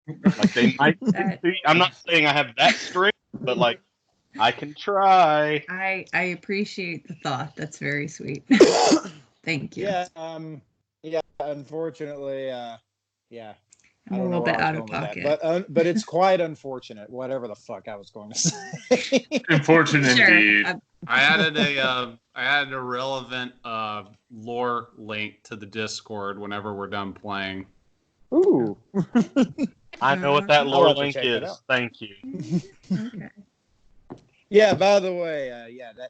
Like they might. I'm not saying I have that strength, but like I can try. I appreciate the thought. That's very sweet. Thank you. Yeah. Yeah. Unfortunately, yeah. I'm a little bit out of pocket, but it's quite unfortunate. Whatever the fuck I was going to say. Unfortunate indeed. I added a relevant lore link to the Discord whenever we're done playing. Ooh. I know what that lore link is. Thank you. Okay. Yeah, by the way,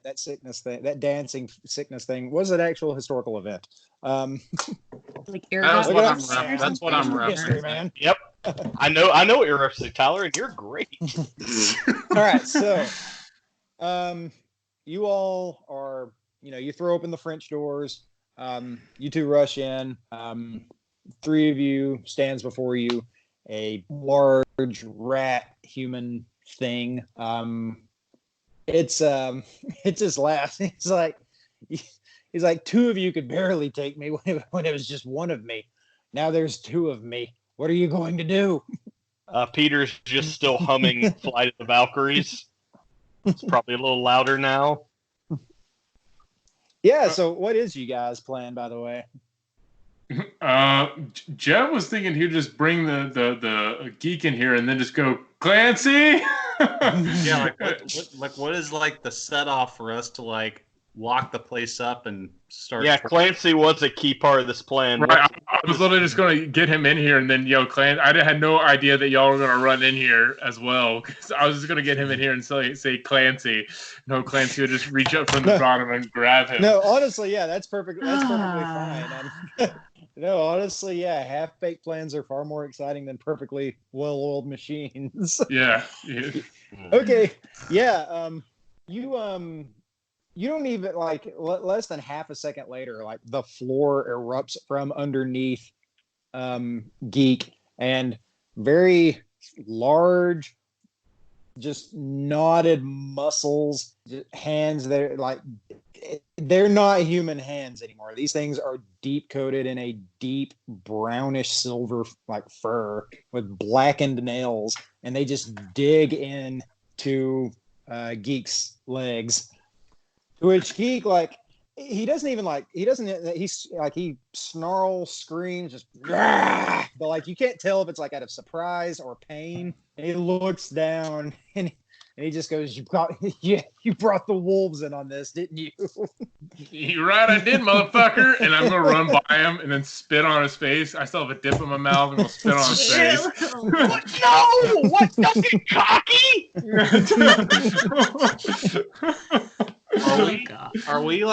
that sickness thing, that dancing sickness thing was an actual historical event. Like that's what I'm referencing. History, man. Yep. I know what you're referencing, Tyler, and you're great. All right, so you all are, you throw open the French doors. You two rush in. Three of you stands before you, a large rat human thing. It's just laughs. He's like, two of you could barely take me when it was just one of me. Now there's two of me. What are you going to do? Peter's just still humming Flight of the Valkyries. It's probably a little louder now. Yeah, so what is you guys' plan, by the way? Jeff was thinking he'd just bring the geek in here and then just go, Clancy! Yeah, what is like the set off for us to like lock the place up and start? Yeah, Clancy was a key part of this plan. Right, I was literally just going to get him in here and then, Clancy, I had no idea that y'all were going to run in here as well. Cause I was just going to get him in here and say Clancy. No, Clancy would just reach up from the bottom and grab him. No, honestly, yeah, that's perfectly fine. No, honestly, yeah, half-baked plans are far more exciting than perfectly well-oiled machines. Yeah. Okay, yeah, you don't even, less than half a second later, the floor erupts from underneath Geek, and very large, just knotted muscles, hands that they're not human hands anymore. These things are deep coated in a deep brownish silver fur with blackened nails, and they just dig in to Geek's legs. To which Geek he snarls, screams, just but you can't tell if it's out of surprise or pain. And he looks down and he just goes, you brought the wolves in on this, didn't you? You're right, I did, motherfucker. And I'm going to run by him and then spit on his face. I still have a dip in my mouth and I'll spit on his face. What? No! What? Don't get cocky! Are we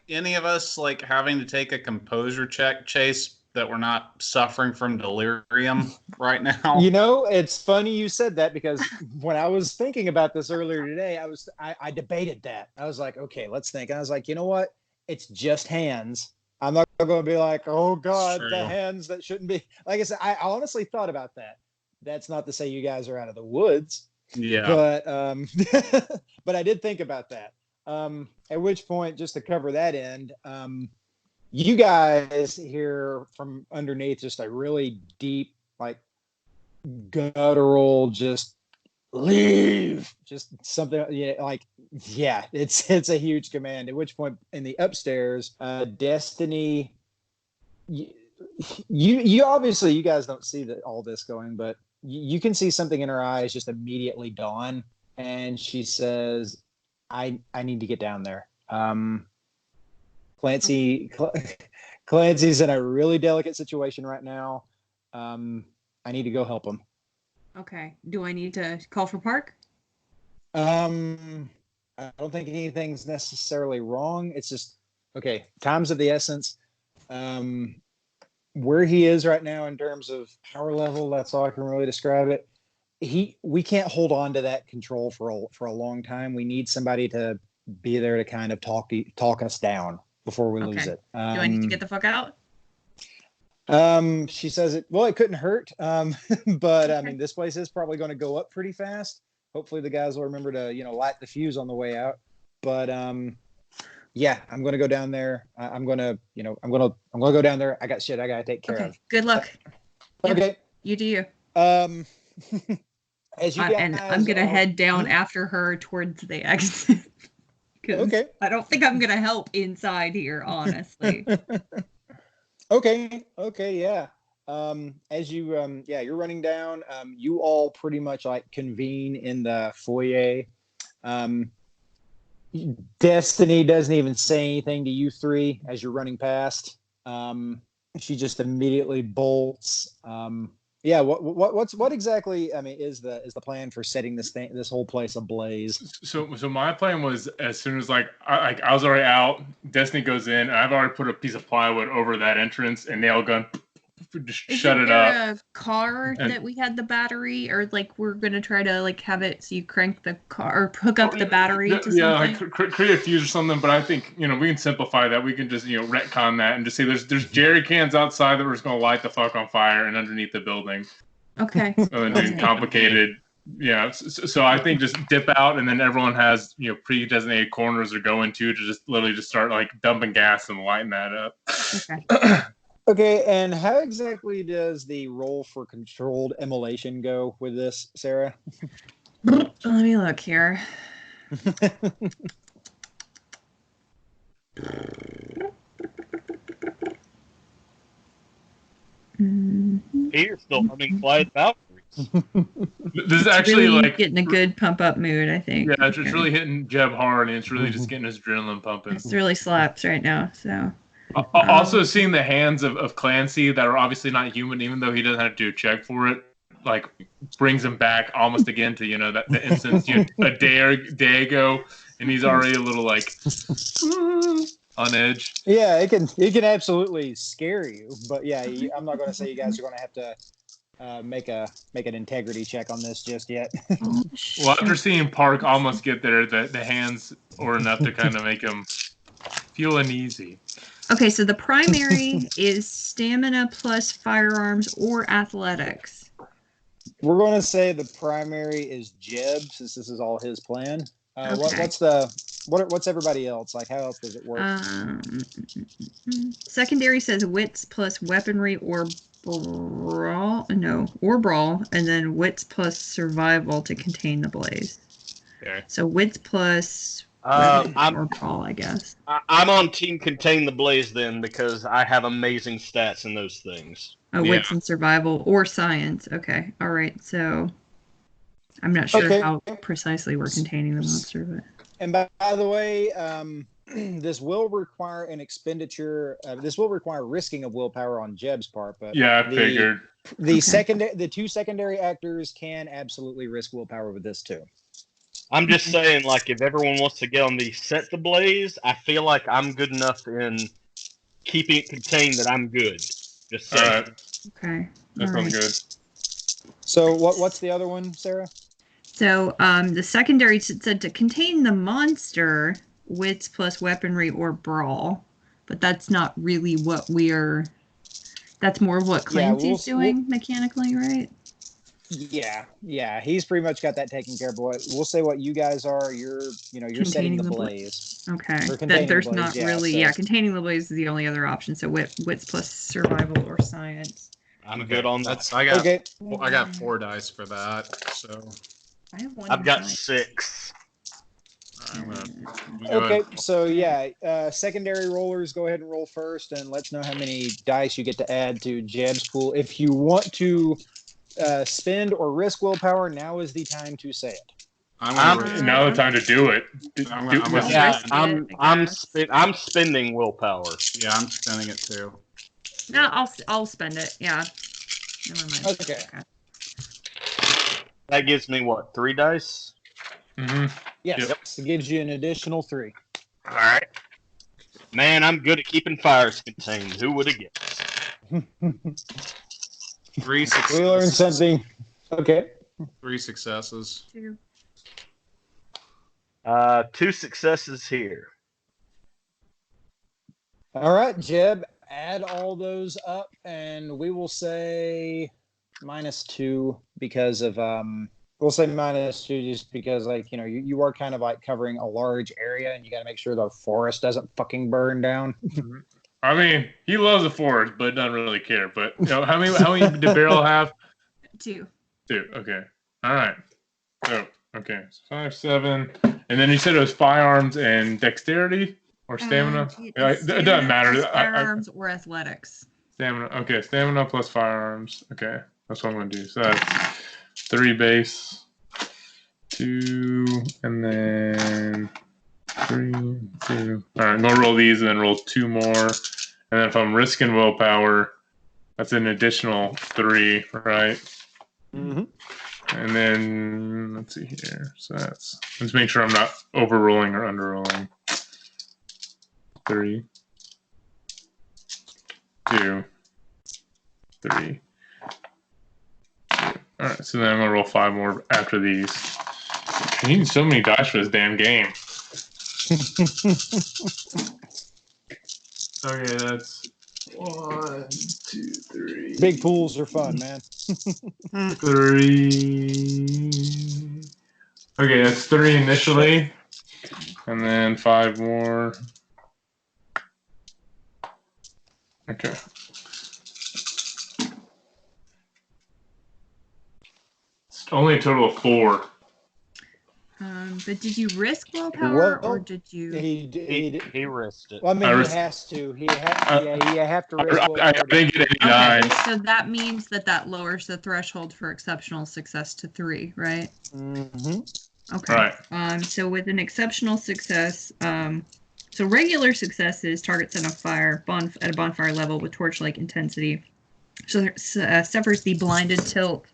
any of us having to take a composure check, Chase, that we're not suffering from delirium right now? It's funny you said that, because when I was thinking about this earlier today, I debated that. I was like, okay, let's think. And I was like, you know what? It's just hands. I'm not going to be like, oh God, the hands that shouldn't be. Like I said, I honestly thought about that. That's not to say you guys are out of the woods. Yeah. But but I did think about that. At which point, just to cover that end, you guys hear from underneath just a really deep, guttural, just leave, just something. Yeah, it's a huge command. At which point, in the upstairs, Destiny, you obviously, you guys don't see all this going, but you can see something in her eyes just immediately dawn, and she says, I need to get down there. Clancy's in a really delicate situation right now. I need to go help him. Okay. Do I need to call for Park? I don't think anything's necessarily wrong. It's just, okay, time's of the essence. Where he is right now in terms of power level, that's all I can really describe it. We can't hold on to that control for a long time. We need somebody to be there to kind of talk us down before we lose it. Do I need to get the fuck out? She says it couldn't hurt. But I mean, this place is probably going to go up pretty fast. Hopefully the guys will remember to, light the fuse on the way out. But yeah, I'm going to go down there. I'm going to go down there. I got shit I got to take care of. Good luck. Okay. You do you. As you And I'm gonna head down after her towards the exit. Okay. I don't think I'm gonna help inside here, honestly. Okay, yeah. As you you're running down. You all pretty much like convene in the foyer. Destiny doesn't even say anything to you three as you're running past. She just immediately bolts. What exactly? I mean, is the plan for setting this whole place ablaze? So my plan was, as soon as I was already out, Destiny goes in, and I've already put a piece of plywood over that entrance and nail gun, just shut it up. Is there a car that we had the battery, or like we're gonna try to like have it so you crank the car or hook up the battery to something? Yeah, like create a fuse or something. But I think we can simplify that. We can just retcon that and just say there's jerry cans outside that we're just gonna light the fuck on fire and underneath the building. Okay. And then complicated. Yeah, so I think just dip out, and then everyone has pre-designated corners they're going to just literally just start like dumping gas and lighting that up. Okay. Okay, and how exactly does the roll for controlled immolation go with this, Sarah? Let me look here. You're still humming Fly the Valkyries. This is actually really like getting a good pump up mood, I think. Yeah, it's really hitting Jeb hard, and it's really just getting his adrenaline pumping. It really slaps right now, so. Also, seeing the hands of Clancy that are obviously not human, even though he doesn't have to do a check for it, like brings him back almost again to that the instance a day ago, and he's already a little like on edge. Yeah, it can absolutely scare you, but yeah, I'm not going to say you guys are going to have to make an integrity check on this just yet. Well, after seeing Park almost get there, the hands are enough to kind of make him feel uneasy. Okay, so the primary is stamina plus firearms or athletics. We're going to say the primary is Jeb, since this is all his plan. Okay. What's everybody else like? How else does it work? Secondary says wits plus weaponry or brawl, and then wits plus survival to contain the blaze. Okay. So wits plus or brawl, I guess. I'm on team contain the blaze then, because I have amazing stats in those things. Oh, wits and survival or science. Okay, all right. So I'm not sure how precisely we're containing the monster, but. And by the way, this will require an expenditure. This will require risking of willpower on Jeb's part. But yeah, I figured the two secondary actors can absolutely risk willpower with this too. I'm just saying, like, if everyone wants to get on the set the blaze, I feel like I'm good enough in keeping it contained that I'm good. Just saying. All right. Okay. That sounds good. So what's the other one, Sarah? So the secondary said to contain the monster, wits plus weaponry or brawl, but that's not really what we're. That's more of what Clancy's doing mechanically, right? Yeah. He's pretty much got that taken care of. But we'll say what you guys are. You're setting the blaze. Okay. That there's not really. Containing the blaze is the only other option. So wits plus survival or science. I'm good on that. I got 4 dice for that. So. I have 1. I've got 6. Okay, so secondary rollers, go ahead and roll first, and let's know how many dice you get to add to Jeb's pool. If you want to spend or risk willpower, now is the time to say it. Now the time to do it. I'm spending willpower. Yeah, I'm spending it too. No, I'll spend it. Yeah. Never mind. Okay. That gives me what, 3 dice? Mm-hmm. Yes, It gives you an additional 3. All right. Man, I'm good at keeping fires contained. Who would have guessed? 3 successes. We learned something. Okay. 3 successes. 2. 2 successes here. All right, Jeb, add all those up, and we will say -2 because of we'll say -2 just because you are kind of like covering a large area, and you got to make sure the forest doesn't fucking burn down. I mean, he loves the forest, but doesn't really care. But how many did Beryl have? 2. 2. Okay. All right. So, okay. So 5, 7. And then you said it was firearms and dexterity or stamina? It doesn't matter. Firearms or athletics. Stamina. Okay. Stamina plus firearms. Okay. That's what I'm going to do. So that's 3 base, 2, and then 3, 2. All right. I'm going to roll these and then roll 2 more. And then if I'm risking willpower, that's an additional 3, right? Mm-hmm. And then let's see here. So let's make sure I'm not overrolling or underrolling. 3, 2, 3. 2. All right. So then I'm gonna roll 5 more after these. I'm needing so many dice for this damn game. Okay, that's 1, 2, 3. Big pools are fun, man. 3. Okay, that's 3 initially, and then 5 more. Okay. It's only a total of 4. But did you risk willpower or did you? He risked it. Well, I mean, he has to. You have to risk willpower. I didn't get any 9. Okay, so that means that lowers the threshold for exceptional success to 3, right? Mm-hmm. Okay. Right. So with an exceptional success, so regular success is target set on fire at a bonfire level with torch-like intensity. So suffers the blinded tilt.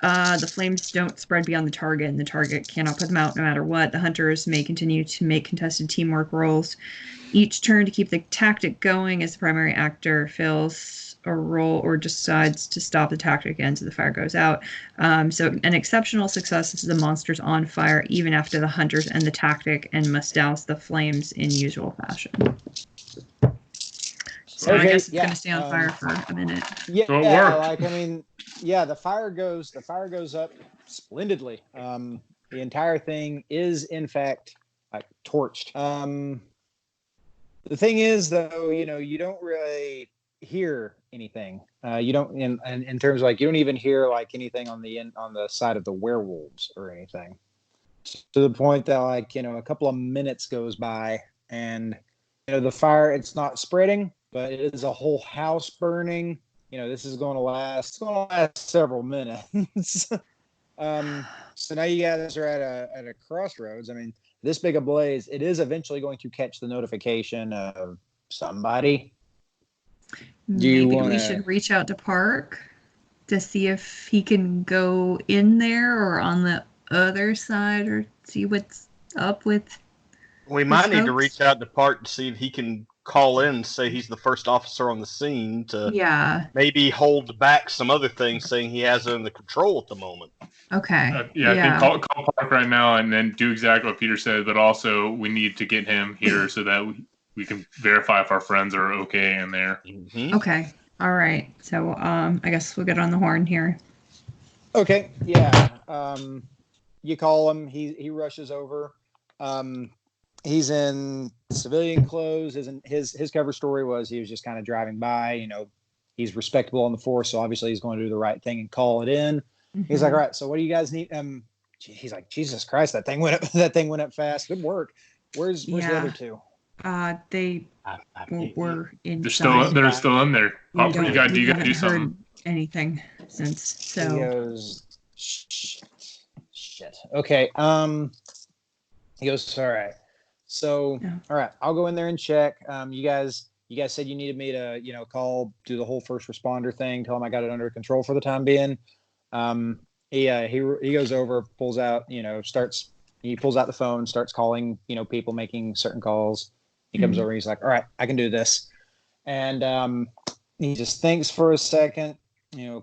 The flames don't spread beyond the target, and the target cannot put them out no matter what. The hunters may continue to make contested teamwork rolls each turn to keep the tactic going as the primary actor fails a roll or decides to stop the tactic until the fire goes out. So an exceptional success is the monster's on fire even after the hunters end the tactic and must douse the flames in usual fashion. So I guess it's going to stay on fire for a minute. Yeah, so it worked. like, I mean, yeah, the fire goes up splendidly. The entire thing is, in fact, like torched. The thing is, though, you don't really hear anything. You don't, in terms of, like, you don't even hear like anything on the side of the werewolves or anything. To the point that, like, a couple of minutes goes by and the fire, it's not spreading, but it is a whole house burning. This is going to last several minutes. So now you guys are at a crossroads. I mean, this big a blaze, it is eventually going to catch the notification of somebody. Maybe we should reach out to Park to see if he can go in there or on the other side or see what's up with. We might need to reach out to Park to see if he can call in and say he's the first officer on the scene to maybe hold back some other things, saying he has it under control at the moment. Okay. I think call Park right now and then do exactly what Peter said, but also we need to get him here so that we can verify if our friends are okay in there. Mm-hmm. Okay. All right. So I guess we'll get on the horn here. Okay. Yeah. You call him. He rushes over. He's in civilian clothes. His cover story was he was just kind of driving by. He's respectable on the force, so obviously he's going to do the right thing and call it in. Mm-hmm. He's like, all right, so what do you guys need? He's like, Jesus Christ, that thing went up fast. Good work. Where's the other two? They were inside. They're still in there. We got to do something. Anything since so. He goes, shit. Okay. He goes, all right. So, all right, I'll go in there and check. You guys said you needed me to, do the whole first responder thing, tell him I got it under control for the time being. He goes over, pulls out the phone, starts calling, people making certain calls. He comes over, he's like, all right, I can do this. And he just thinks for a second,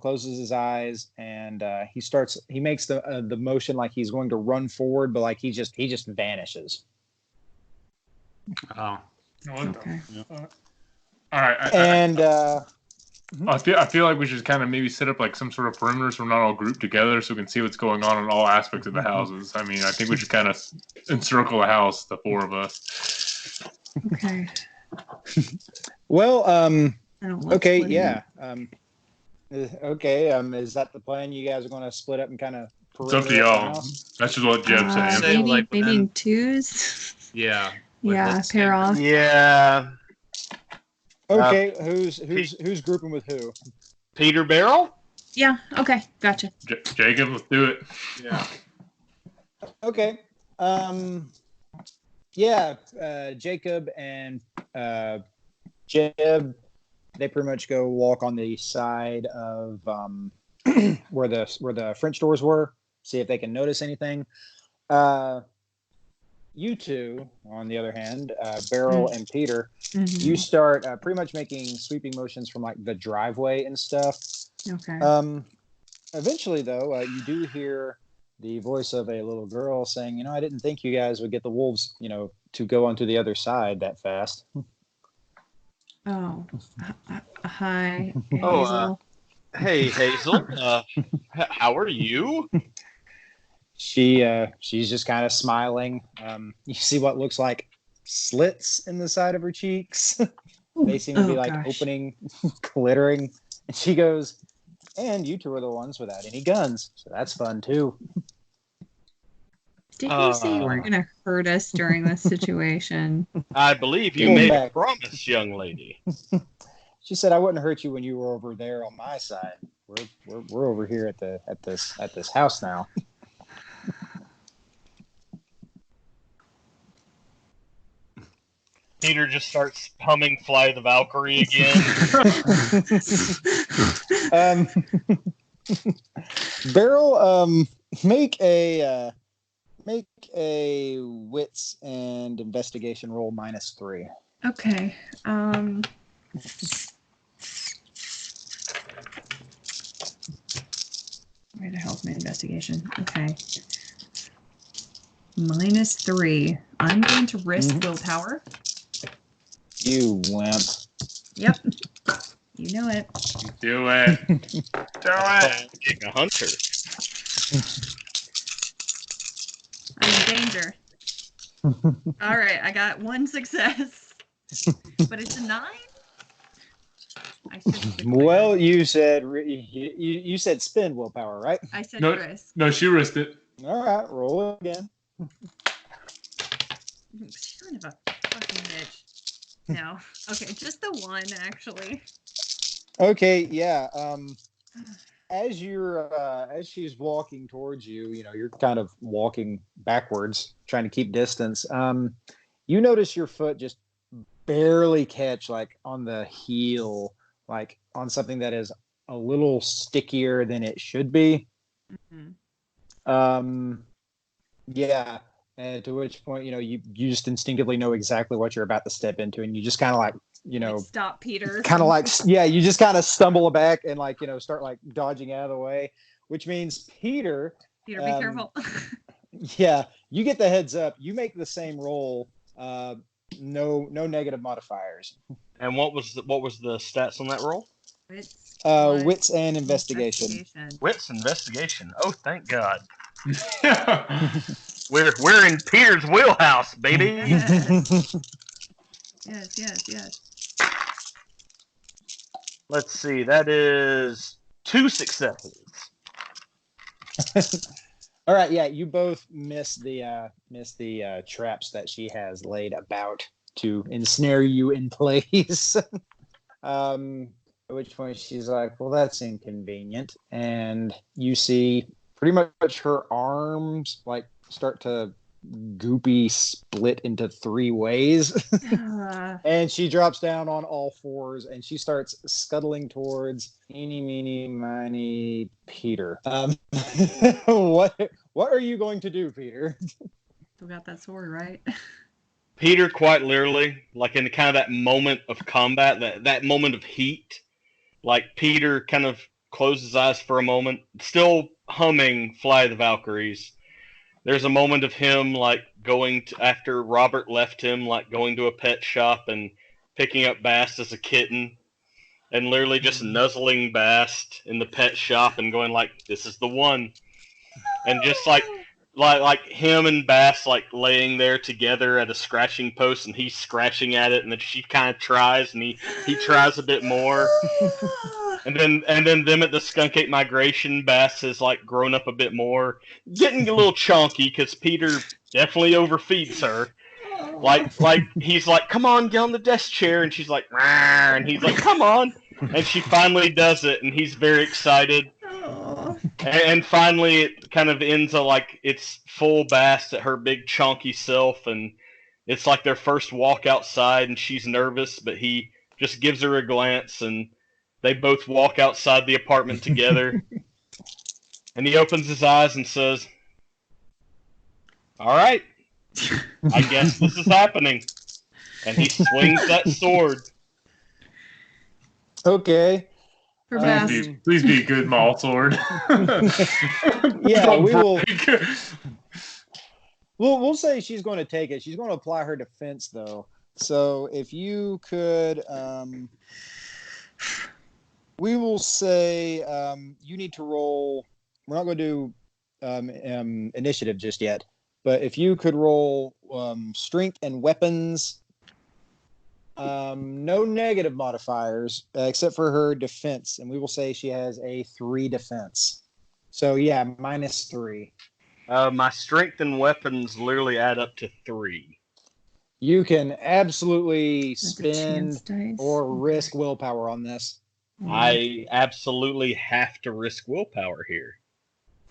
closes his eyes, and he makes the motion like he's going to run forward, but like he just vanishes. Oh. Okay. All right. I feel like we should kind of maybe set up like some sort of perimeter so we're not all grouped together so we can see what's going on in all aspects of the houses. I mean, I think we should kind of encircle the house, the 4 of us. Okay. Well, okay, yeah. Okay. Is that the plan? You guys are going to split up and kind of. It's up to y'all. That's just what Jeb's saying. Maybe in twos. Yeah. Yeah, pair off. Yeah. Okay. Who's grouping with who? Peter, Beryl? Yeah. Okay. Gotcha. Jacob, let's do it. Yeah. Okay. Yeah. Jacob and Jeb, they pretty much go walk on the side of where the French doors were. See if they can notice anything. You two, on the other hand, Beryl and Peter, you start pretty much making sweeping motions from like the driveway and stuff. Okay. Eventually, though, you do hear the voice of a little girl saying, I didn't think you guys would get the wolves, to go onto the other side that fast. Oh, hi, Hazel. Oh, hey, Hazel. How are you? She's just kind of smiling. You see what looks like slits in the side of her cheeks. They seem to be opening, glittering. And she goes, and you two are the ones without any guns. So that's fun too. Didn't you say you weren't going to hurt us during this situation? I believe you made a promise, young lady. She said I wouldn't hurt you when you were over there on my side. We're over here at this house now. Peter just starts humming "Fly the Valkyrie" again. Beryl, make a wits and investigation roll -3. Okay. Where the hell's my investigation? Okay. -3. I'm going to risk willpower. You wimp. Yep. You know it. Do it. Do it. Being a hunter. I'm in danger. All right, I got 1 success. But it's a 9? Well, you said you said spend willpower, right? I said risk. No, she risked it. All right, roll again. Son of a fucking bitch. No. Okay, just the 1 actually. Okay, yeah. As she's walking towards you, you're kind of walking backwards, trying to keep distance. You notice your foot just barely catch like on the heel, like on something that is a little stickier than it should be. Yeah. And to which point, you just instinctively know exactly what you're about to step into, and you just kind of like, stop, Peter. Kind of like, yeah, you just kind of stumble back and like, start like dodging out of the way, which means Peter, be careful. Yeah, you get the heads up. You make the same roll. No negative modifiers. And what was the stats on that roll? Wits and investigation. Wits investigation. Oh, thank God. We're in Peter's wheelhouse, baby. Yes. Let's see. That is 2 successes. All right. Yeah, you both miss the traps that she has laid about to ensnare you in place. At which point she's like, "Well, that's inconvenient," and you see pretty much her arms like start to goopy split into 3 ways. And she drops down on all 4s and she starts scuttling towards eeny, meeny, miny Peter. What are you going to do, Peter? Still got that sword, right? Peter, quite literally, like in kind of that moment of combat, that moment of heat, like Peter kind of closes his eyes for a moment, still humming "Fly the Valkyries." There's a moment of him like going to, after Robert left him, like going to a pet shop and picking up Bast as a kitten and literally just nuzzling Bast in the pet shop and going like, "This is the one." And just like him and Bast like laying there together at a scratching post and he's scratching at it and then she kind of tries and he tries a bit more. And then them at the Skunk Ape migration, Bass has like grown up a bit more, getting a little chunky because Peter definitely overfeeds her. Like he's like, come on, get on the desk chair, and she's like, "Rawr," and he's like, come on, and she finally does it, and he's very excited. And finally, it kind of ends like it's full Bass at her big chunky self, and it's like their first walk outside, and she's nervous, but he just gives her a glance, and they both walk outside the apartment together. And he opens his eyes and says, all right, I guess this is happening. And he swings that sword. Okay. For Bass. Please be a good mall sword. Yeah, we'll say she's going to take it. She's going to apply her defense, though. So if you could, we will say you need to roll. We're not going to do initiative just yet, but if you could roll strength and weapons, no negative modifiers except for her defense, and we will say she has a 3 defense. So yeah, -3. My strength and weapons literally add up to 3. You can absolutely That's a chance spend dice. or risk willpower on this. I absolutely have to risk willpower here.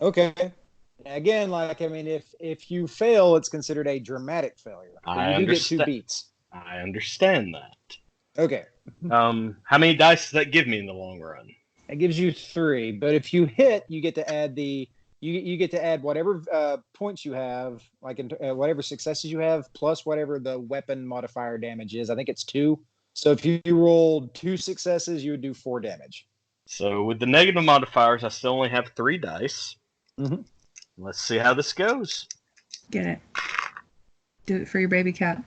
Okay. Again, if you fail, it's considered a dramatic failure. But I you do get 2 understand. beats. I understand that. Okay. How many dice does that give me in the long run? It gives you 3, but if you hit, you get to add you get to add whatever points you have, like whatever successes you have, plus whatever the weapon modifier damage is. I think it's 2. So if you rolled 2 successes, you would do 4 damage. So with the negative modifiers, I still only have 3 dice. Mm-hmm. Let's see how this goes. Get it. Do it for your baby cat.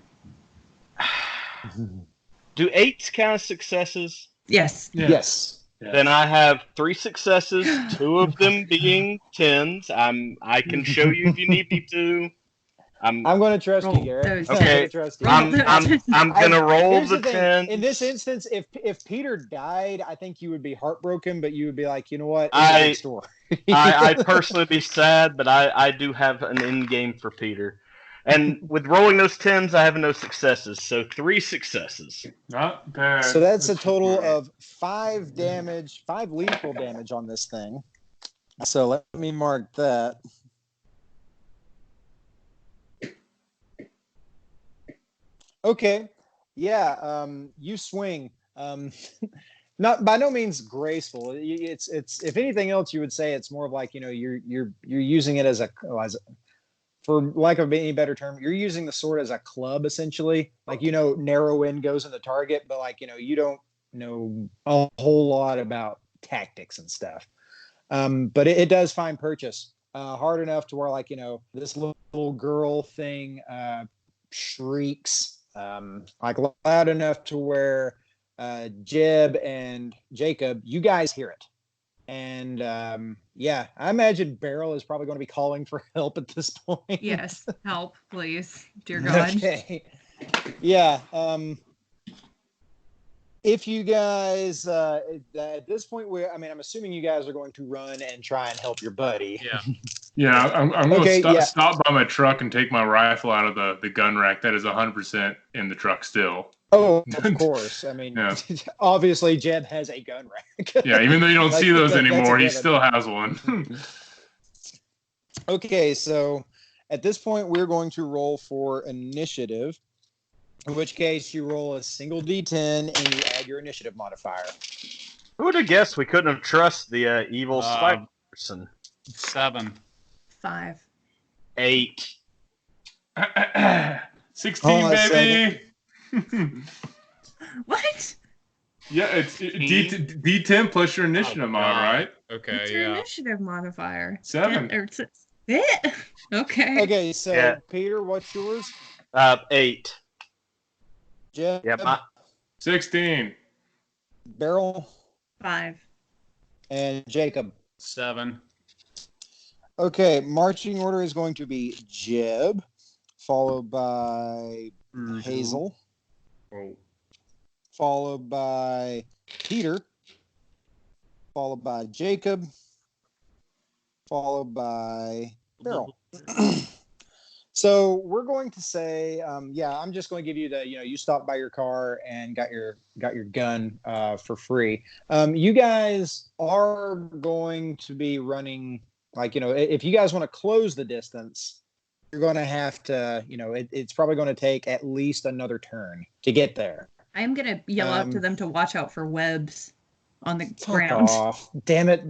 Do 8s count as successes? Yes. Yeah. Yes. Yeah. Then I have 3 successes, 2 of them being 10s. I can show you if you need me to. I'm going to trust you, Roll Garrett. those. I'm Okay. going to trust you. I'm gonna roll Here's the thing. 10s. In this instance, if Peter died, I think you would be heartbroken, but you would be like, you know what? It's I- a big story. I'd personally be sad, but I do have an end game for Peter. And with rolling those 10s, I have no successes. So 3 successes. Not bad. So that's a total of 5 damage, 5 lethal damage on this thing. So let me mark that. Okay. Yeah. You swing. Not by no means graceful. It's if anything else, you would say it's more of like, you're using it as for lack of any better term, you're using the sword as a club, essentially. Like, narrow in goes in the target, but you don't know a whole lot about tactics and stuff. But it does find purchase hard enough to where, this little girl thing shrieks loud enough to where Jeb and Jakob, you guys hear it. And I imagine Beryl is probably going to be calling for help at this point. Yes. Help, please. Dear God. Okay. Yeah. If you guys at this point, I'm assuming you guys are going to run and try and help your buddy. Yeah. Yeah, I'm going Okay, to stop by my truck and take my rifle out of the gun rack. That is 100% in the truck still. Oh, of course. Yeah. Obviously, Jeb has a gun rack. Yeah, even though you don't see those that's a anymore, he given. still has one. Okay, so at this point, we're going to roll for initiative, in which case you roll a single D10 and you add your initiative modifier. Who would have guessed we couldn't have trusted the evil spy person? 7. 5. 8. 16, Hold on a baby. What? Yeah, it's D10 plus your initiative mod, right? Okay, What's your yeah. initiative modifier? 7. Okay. Okay, so Yeah. Peter, what's yours? 8. Jeb? Yep. 16. Beryl? 5. And Jakob. 7. Okay, marching order is going to be Jeb, followed by Hazel, Oh. followed by Peter, followed by Jakob, followed by Beryl. So we're going to say, I'm just going to give you the, you stopped by your car and got your gun for free. You guys are going to be running, if you guys want to close the distance, you're going to have to, it's probably going to take at least another turn to get there. I am going to yell out to them to watch out for webs on the Fuck ground. off. Damn it.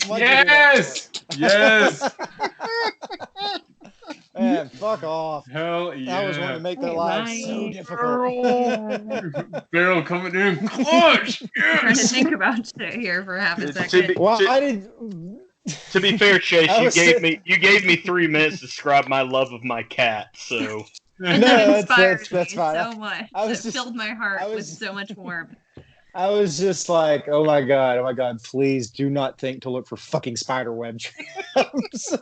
Yes! Yes! Man, fuck off. Hell yeah. I was wanting to make their lives so difficult. Beryl coming in clutch. I'm trying to think about shit here for half a second. To be fair, Chase, you gave me 3 minutes to describe my love of my cat, so. And that inspired that's me fine. so much. It filled my heart with so much warmth. I was just like, oh my god, please do not think to look for fucking spider web traps.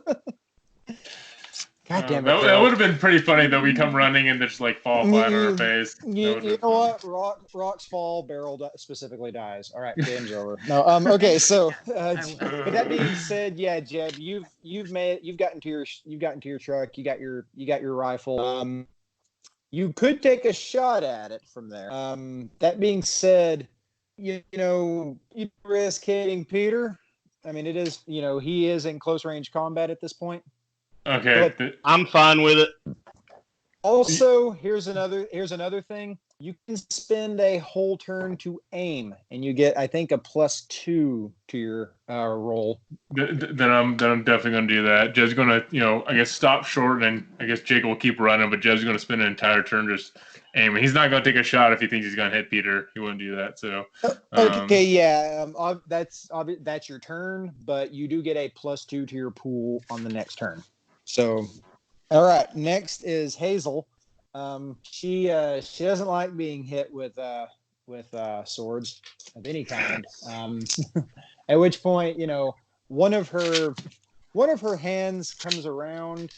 God damn it. That would have been pretty funny though. We come running and just like fall flat on our face. You know what? Rocks fall, Beryl specifically dies. All right, game's over. No, okay. So, with that being said, yeah, Jeb, you've gotten to your truck. You got your rifle. You could take a shot at it from there. That being said, you risk hitting Peter. I mean, it is, he is in close range combat at this point. Okay. But I'm fine with it. Also, here's another thing. You can spend a whole turn to aim, and you get, I think, a +2 to your roll. Then I'm definitely gonna do that. Jed's gonna, I guess stop short, and I guess Jacob will keep running, but Jed's gonna spend an entire turn just aiming. He's not gonna take a shot if he thinks he's gonna hit Peter. He wouldn't do that. So. Okay, yeah, that's your turn, but you do get a +2 to your pool on the next turn. So, all right. Next is Hazel. She doesn't like being hit with swords of any kind. At which point, one of her hands comes around.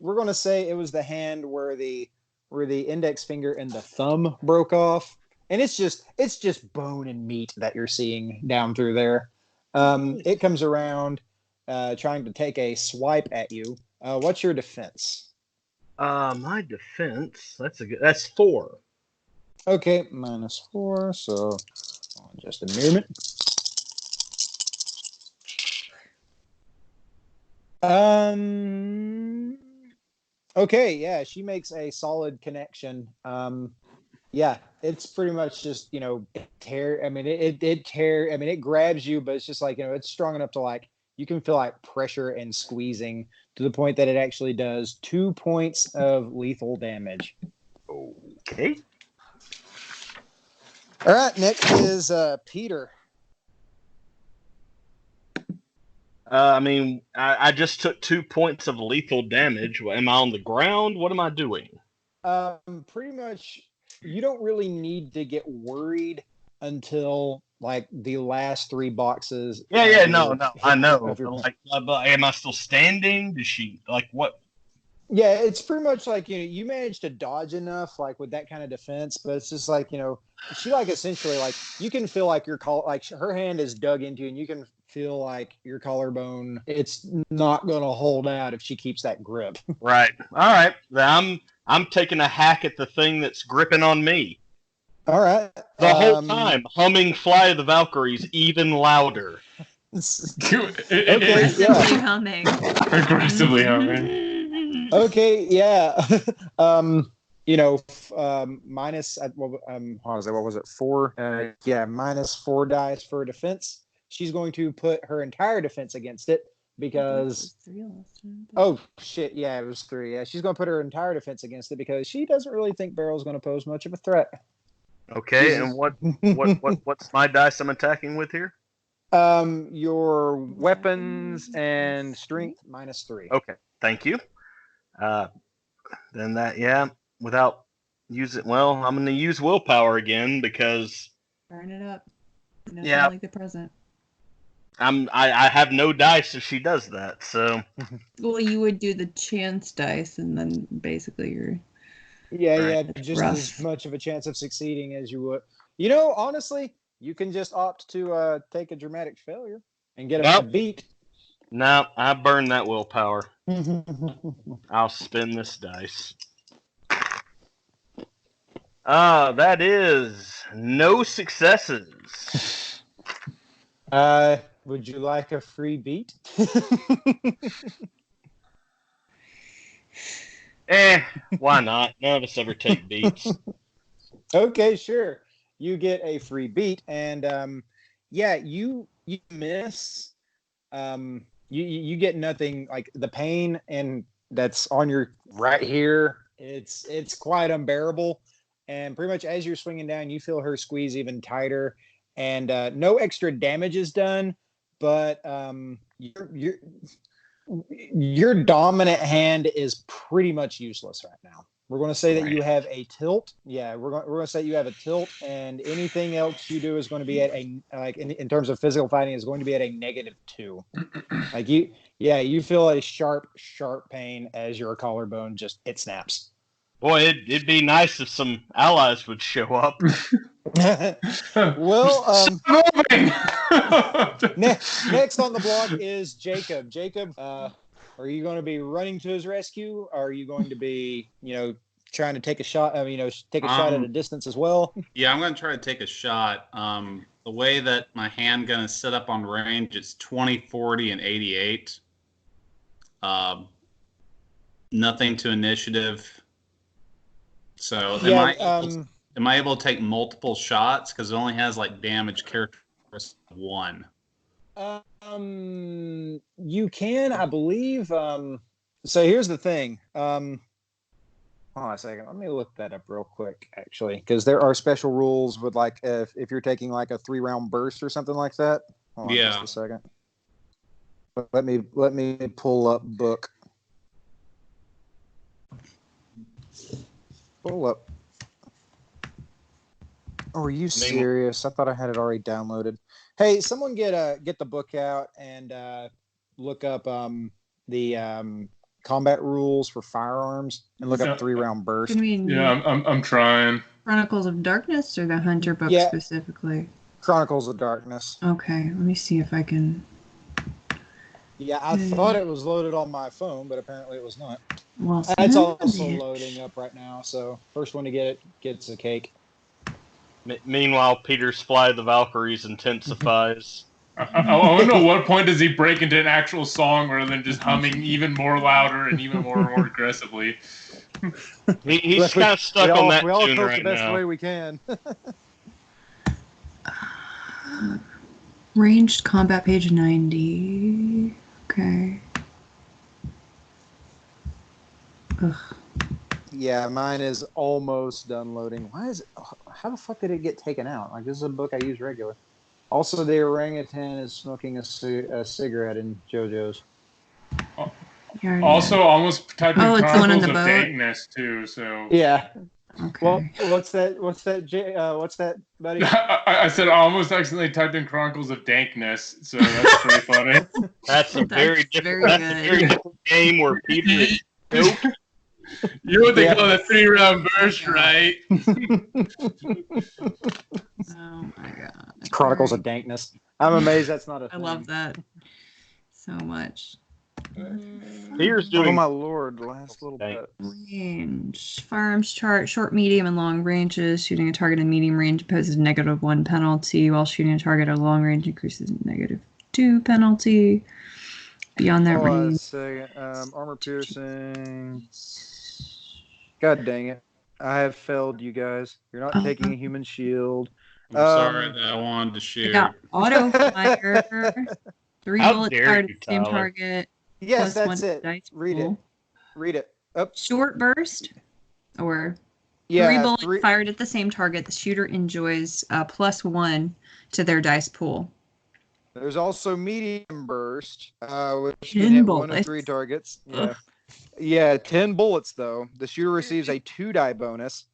We're going to say it was the hand where the index finger and the thumb broke off, and it's just bone and meat that you're seeing down through there. It comes around, trying to take a swipe at you. What's your defense? My defense, that's 4. Okay, -4, so just a moment. Okay, yeah, she makes a solid connection. Yeah, it's pretty much just, tear. I mean, it grabs you, but it's just like, it's strong enough to like, you can feel like pressure and squeezing to the point that it actually does 2 points of lethal damage. Okay. All right, next is Peter. I just took 2 points of lethal damage. Am I on the ground? What am I doing? Pretty much, you don't really need to get worried until like the last 3 boxes. No, I know. Like, am I still standing? Does she like what? Yeah, it's pretty much like, you managed to dodge enough, like with that kind of defense, but it's just like, she like essentially like you can feel like her hand is dug into you, and you can feel like your collarbone, it's not going to hold out if she keeps that grip. Right. All right. I'm taking a hack at the thing that's gripping on me. All right. The whole time, humming Fly of the Valkyries even louder. Aggressively humming. Aggressively humming. Okay, yeah. Minus, what was it, 4? -4 dice for defense. She's going to put her entire defense against it because... Oh, shit, yeah, it was 3. Yeah, she's going to put her entire defense against it because she doesn't really think Beryl's going to pose much of a threat. Okay, and what's my dice I'm attacking with here? Your weapons and strength -3. Okay, thank you. Then that, without using, I'm going to use willpower again because burn it up. Like the present. I have no dice if she does that, so. Well, you would do the chance dice, and then basically you're. Yeah, just as much of a chance of succeeding as you would. Honestly, you can just opt to take a dramatic failure and get a beat. No, I burned that willpower. I'll spin this dice. That is no successes. Would you like a free beat? Why not? None of us ever take beats. Okay, sure. You get a free beat, and you miss. You get nothing. Like the pain and that's on your right here. It's quite unbearable, and pretty much as you're swinging down, you feel her squeeze even tighter, and no extra damage is done, but your dominant hand is pretty much useless right now. We're going to say that you have a tilt. Yeah, we're going to say you have a tilt, and anything else you do is going to be at a in terms of physical fighting is going to be at a -2. Like you feel a sharp pain as your collarbone it snaps. Boy, it'd be nice if some allies would show up. Well, next on the block is Jacob. Jacob, are you going to be running to his rescue? Or are you going to be, trying to take a shot? Take a shot at a distance as well. Yeah, I'm going to try to take a shot. The way that my handgun is set up on range, it's 20, 40, and 88. Nothing to initiative. So am I able to take multiple shots? Because it only has damage characteristics 1. You can, I believe. So here's the thing. Hold on a second. Let me look that up real quick, actually, because there are special rules with if you're taking a 3-round burst or something like that. Hold on just a second. Let me pull up book. Pull up. Oh, are you serious? I thought I had it already downloaded. Hey, someone get the book out and look up the combat rules for firearms and look up 3-round burst. Yeah, I'm trying. Chronicles of Darkness or the Hunter book specifically? Chronicles of Darkness. Okay, let me see if I can. Yeah, I thought it was loaded on my phone, but apparently it was not. Well, it's also loading up right now, so first one to get it gets a cake. Meanwhile, Peter's Fly of the Valkyries intensifies. I want to know what point does he break into an actual song rather than just humming even more louder and even more aggressively. He's kind of stuck on that tune right now. We all cope the best way we can. Ranged combat page 90. Okay. Ugh. Yeah, mine is almost done loading. Why is it? How the fuck did it get taken out? This is a book I use regular. Also, the orangutan is smoking a cigarette in JoJo's. Also, almost typed in Chronicles of Dankness too. So yeah. Okay. Well, what's that, buddy? I said I almost accidentally typed in Chronicles of Dankness, so that's pretty funny. That's a very different game where Peter is nope. You know what they call the 3-round burst, right? Oh my god. Chronicles of Dankness. I'm amazed that's not a thing. I love that so much. Peter's doing. Oh my lord, last little bit. Range. Firearms chart. Short, medium, and long ranges. Shooting a target in medium range imposes -1 penalty, while shooting a target at long range increases -2 penalty. Beyond that range. Armor piercing. God dang it. I have failed you guys. You're not taking a human shield. I'm sorry that I wanted to shoot. I got auto fire. 3 bullets fired at the same target. Yes, that's it. Read it. Up. Short burst. Or 3 bullets fired at the same target. The shooter enjoys +1 to their dice pool. There's also medium burst, which can hit 1 of 3 targets. Yeah. Yeah, 10 bullets though. The shooter receives a 2-die bonus.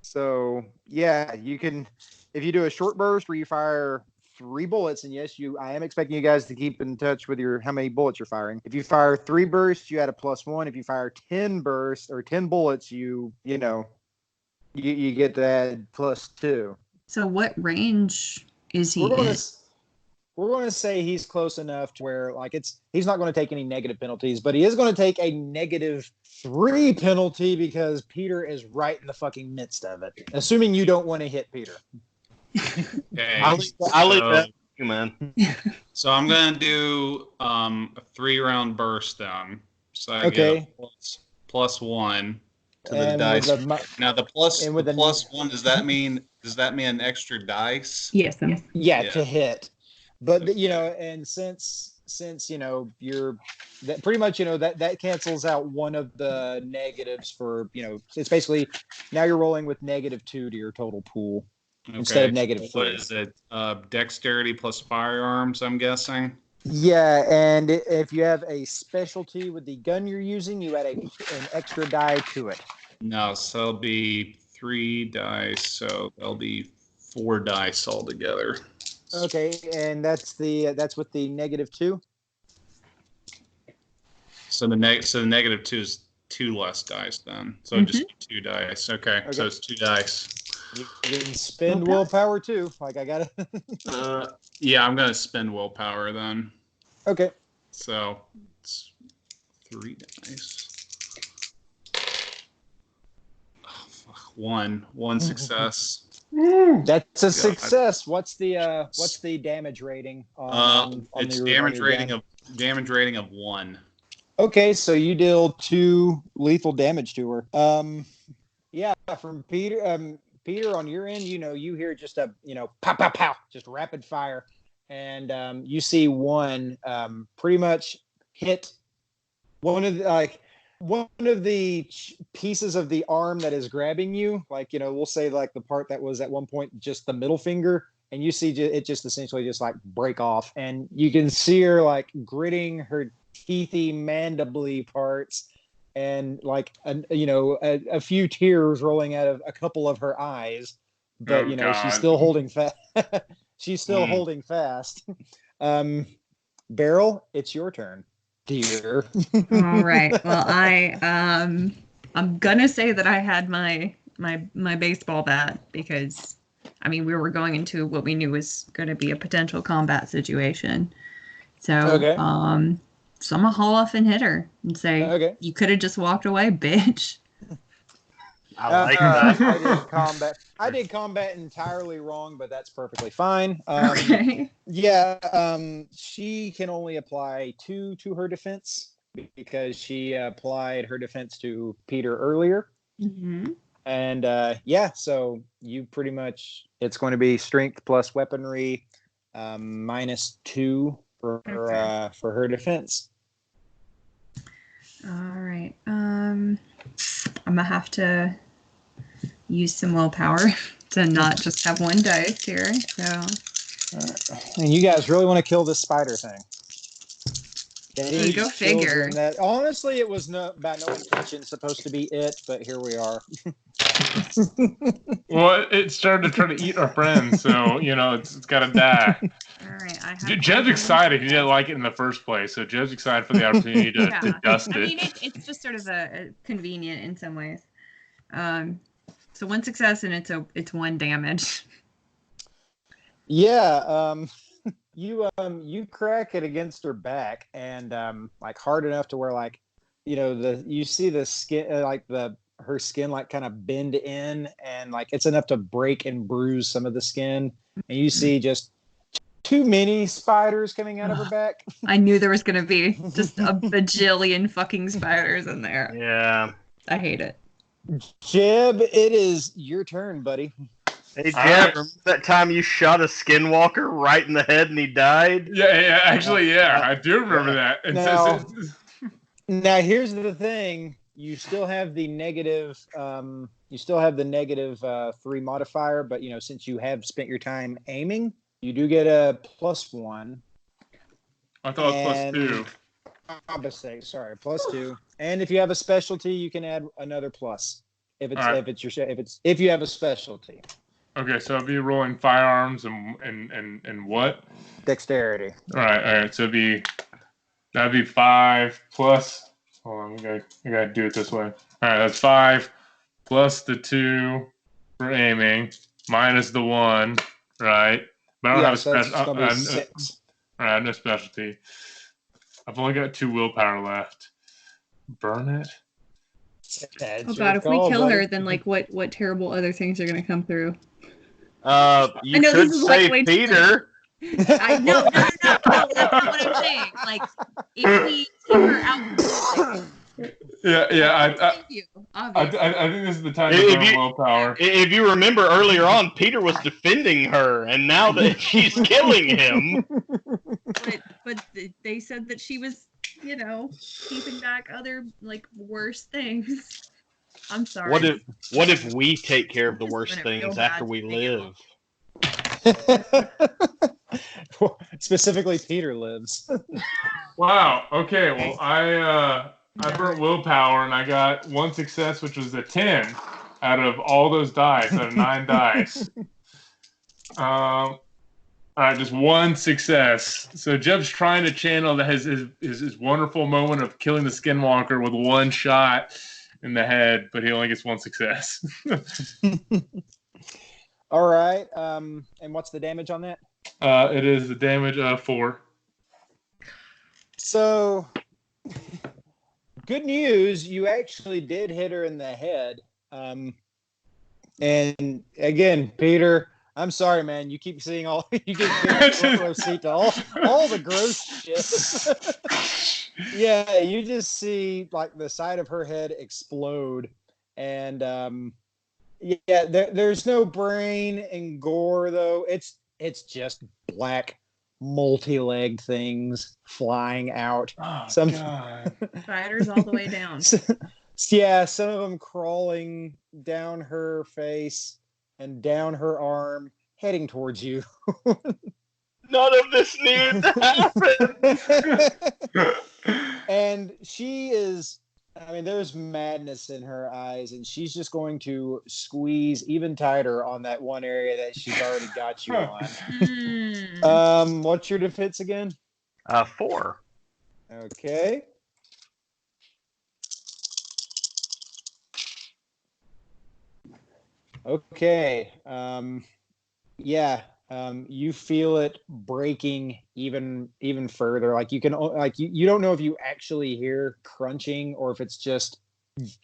So yeah, you can, if you do a short burst where you fire 3 bullets, and yes, I am expecting you guys to keep in touch with how many bullets you're firing. If you fire 3 bursts, you add a +1. If you fire 10 bursts or 10 bullets, you get to add +2. So what range is he in? We're going to say he's close enough to where like he's not going to take any negative penalties, but he is going to take a -3 penalty because Peter is right in the fucking midst of it. Assuming you don't want to hit Peter. Okay. I'll leave that to you, man. So I'm gonna do a 3-round burst then. So I get a +1 to the dice. Now the +1, does that mean an extra dice? Yes. Yeah, to hit. But and since you're that pretty much that cancels out one of the negatives for it's basically now you're rolling with -2 to your total pool instead of -3. What is it? Dexterity plus firearms, I'm guessing. Yeah, and if you have a specialty with the gun you're using, you add an extra die to it. No, so it'll be 3 dice, so there'll be 4 dice altogether. Okay, and that's with the -2. So the -2 is 2 less dice then. So just 2 dice. Okay, so it's 2 dice. You can spend willpower too. Like I gotta. Yeah, I'm gonna spend willpower then. Okay. So it's 3 dice. Oh, fuck. One success. That's a success. What's the damage rating? It's damage rating of 1. Okay, so you deal 2 lethal damage to her. Yeah, from Peter. Peter, on your end, you hear just a pow pow pow, just rapid fire, and you see one pretty much hit one of the pieces of the arm that is grabbing you, we'll say like the part that was at one point just the middle finger, and you see it just essentially just like break off, and you can see her like gritting her teethy mandibly parts, and like a few tears rolling out of a couple of her eyes, but she's still holding fast. She's still holding fast. Beryl, it's your turn, dear. All right. Well, I'm gonna say that I had my baseball bat because we were going into what we knew was going to be a potential combat situation. So okay. So I'm gonna haul off and hit her and say, "You could have just walked away, bitch." I like that. I did combat entirely wrong, but that's perfectly fine. Okay. Yeah. She can only apply 2 to her defense because she applied her defense to Peter earlier. Mm-hmm. And so you pretty much it's going to be strength plus weaponry -2 for her defense. All right. I'm gonna have to use some willpower to not just have 1 dice here. So. And you guys really want to kill this spider thing? Go figure. That honestly, it was by no intention supposed to be it, but here we are. Well, it started to try to eat our friends, so it's got to die. All right, Jed's excited. He didn't like it in the first place, so Jed's excited for the opportunity to dust it. It's just sort of a convenient in some ways. So 1 success and it's 1 damage. Yeah. You crack it against her back and like hard enough to where you see the skin her skin like kind of bend in, and like it's enough to break and bruise some of the skin, and you see just too many spiders coming out of her back. I knew there was gonna be just a bajillion fucking spiders in there. Yeah. I hate it. Jeb, it is your turn, buddy. Hey, Jeb, remember that time you shot a skinwalker right in the head and he died? Yeah, actually, I do remember that. Now, here's the thing. You still have the negative 3 modifier, but since you have spent your time aiming, you do get a +1. I thought it was +2. Sorry, +2. And if you have a specialty, you can add another plus. If you have a specialty. Okay, so I'll be rolling firearms and what? Dexterity. All right. So that'd be 5 plus. Hold on, we gotta do it this way. All right, that's 5 plus the 2 for aiming. minus the 1, right? But I don't have a special. It's gonna be 6. I have no specialty. I've only got 2 willpower left. Burn it. Oh God! If we kill her, then like, what terrible other things are gonna come through? You could say Peter. No, that's not what I'm saying. Like, if we take her out. Thank you. I think this is the time to burn willpower. If you remember earlier on, Peter was defending her, and now that she's killing him. But they said that she was, keeping back other like worse things. I'm sorry. What if we take care of the worst things after we live? Specifically, Peter lives. Wow. Okay. Well, I burnt willpower and I got 1 success, which was a 10 out of all those dice, out of 9 dice. All right, just 1 success. So Jeff's trying to channel his wonderful moment of killing the Skinwalker with 1 shot in the head, but he only gets 1 success. All right. And what's the damage on that? It is the damage of 4. So, good news. You actually did hit her in the head. And again, Peter, I'm sorry, man. You keep seeing all all the gross shit. Yeah, you just see like the side of her head explode, and there's no brain and gore though. It's just black, multi-legged things flying out. Oh, God. Spiders all the way down. Yeah, some of them crawling down her face and down her arm, heading towards you. None of this needed to happen. And she is, there's madness in her eyes, and she's just going to squeeze even tighter on that one area that she's already got you on. What's your defense again? 4. Okay. Okay. You feel it breaking even further. Like you can, you don't know if you actually hear crunching or if it's just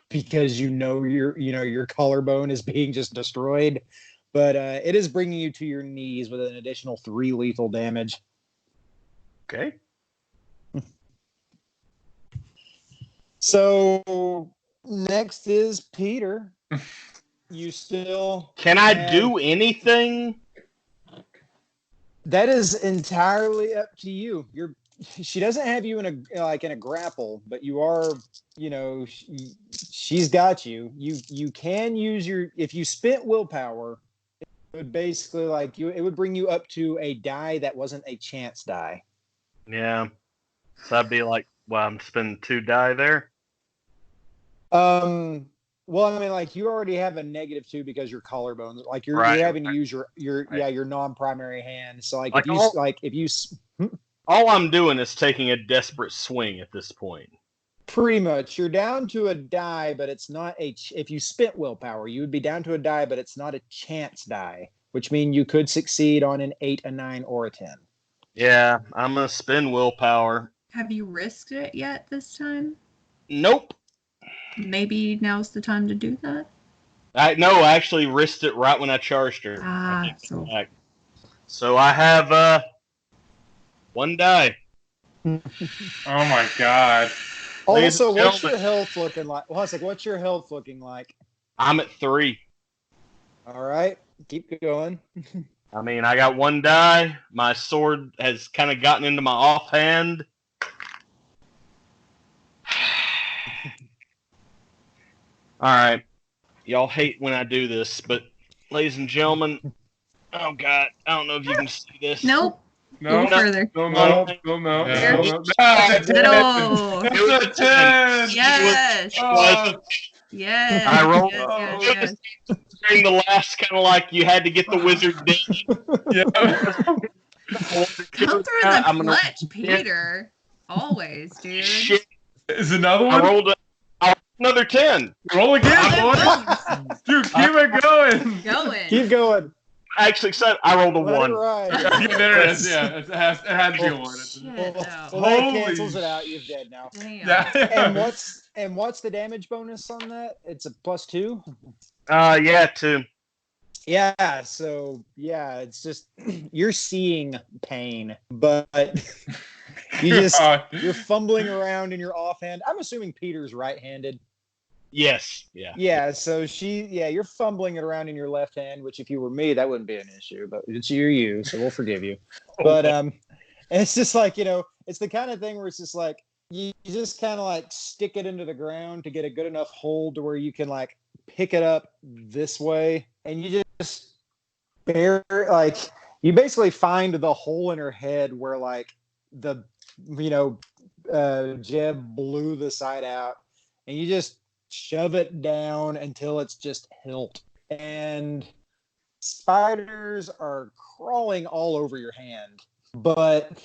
because your collarbone is being just destroyed. But it is bringing you to your knees with an additional 3 lethal damage. Okay. So next is Peter. You still can I do anything? That is entirely up to you. She doesn't have you in a grapple, but you are, she's got you. You can use if you spent willpower, it would basically it would bring you up to a die that wasn't a chance die. Yeah. So that'd be I'm spending 2 die there. Well, you already have a -2 because your collarbone, you're having to use your non-primary hand. So all I'm doing is taking a desperate swing at this point. Pretty much, you're down to a die, but it's not if you spent willpower, you would be down to a die, but it's not a chance die, which means you could succeed on an 8, a 9, or a 10. Yeah, I'm gonna spend willpower. Have you risked it yet this time? Nope. Maybe now's the time to do that? I actually risked it right when I charged her. So I have 1 die. Oh my God. Also, what's your health looking like? What's your health looking like? I'm at 3. All right. Keep going. I got 1 die. My sword has kind of gotten into my offhand. All right. Y'all hate when I do this, but ladies and gentlemen, oh God, I don't know if you can see this. Nope. No, go further. No. That's a 10. Yes. Yes. I rolled yes. during the last kind of you had to get the wizard dead. Come through the clutch, Peter. Always, dude. Shit. Is another one? I Another 10. Roll again, boy. Dude, keep it going. Keep going. Actually, I rolled a 1. Right. There it is. Yeah, it had to be a 1. Shit, Well, that cancels it out. You're dead now. Damn. Yeah. And what's the damage bonus on that? It's a +2. Yeah, 2. Yeah. So yeah, it's just you're seeing pain, but you're fumbling around in your offhand. I'm assuming Peter's right-handed. Yes. Yeah. Yeah. So you're fumbling it around in your left hand, which if you were me, that wouldn't be an issue. But it's you, so we'll forgive you. But it's just like it's the kind of thing where it's just like you just kind of like stick it into the ground to get a good enough hold to where you can like pick it up this way, and you just you basically find the hole in her head where like the Jeb blew the side out, and you just shove it down until it's just hilt, and spiders are crawling all over your hand, but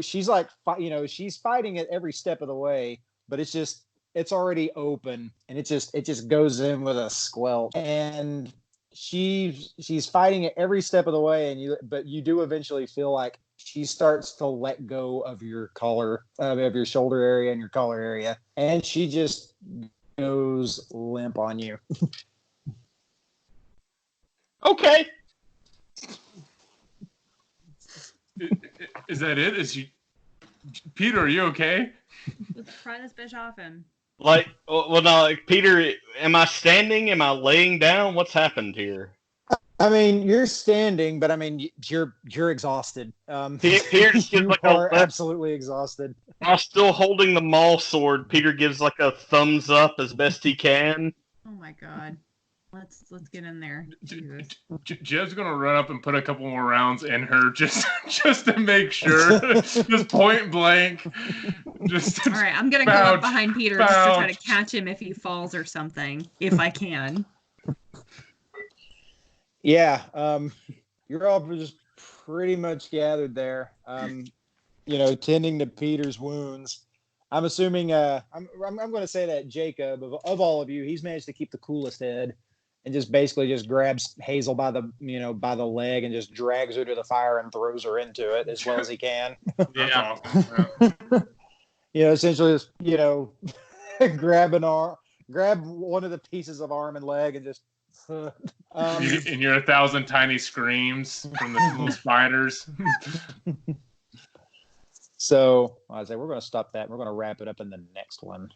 she's like she's fighting it every step of the way, but it's already open, and it just goes in with a squelch, and she's fighting it every step of the way, but you do eventually feel like she starts to let go of your collar, of your shoulder area and your collar area, and she just goes limp on you. Okay. Is that it? Peter, are you okay? Let's pry this bitch off him. Peter, am I standing? Am I laying down? What's happened here? I mean, you're standing, but I mean, you're exhausted. Peter just gives you are absolutely exhausted. While still holding the maul sword, Peter gives like a thumbs up as best he can. Oh my god. Let's get in there. Jeb's gonna run up and put a couple more rounds in her just to make sure. Just point blank. All right, I'm gonna go up behind Peter just to try to catch him if he falls or something, if I can. Yeah, you're all just pretty much gathered there, tending to Peter's wounds. I'm assuming, I'm going to say that Jakob, of all of you, he's managed to keep the coolest head, and just basically just grabs Hazel by the leg and just drags her to the fire and throws her into it as well as he can. Yeah. Essentially just, grab one of the pieces of arm and leg and just. And you're 1,000 tiny screams from the little spiders. So I say we're going to stop that. And we're going to wrap it up in the next one.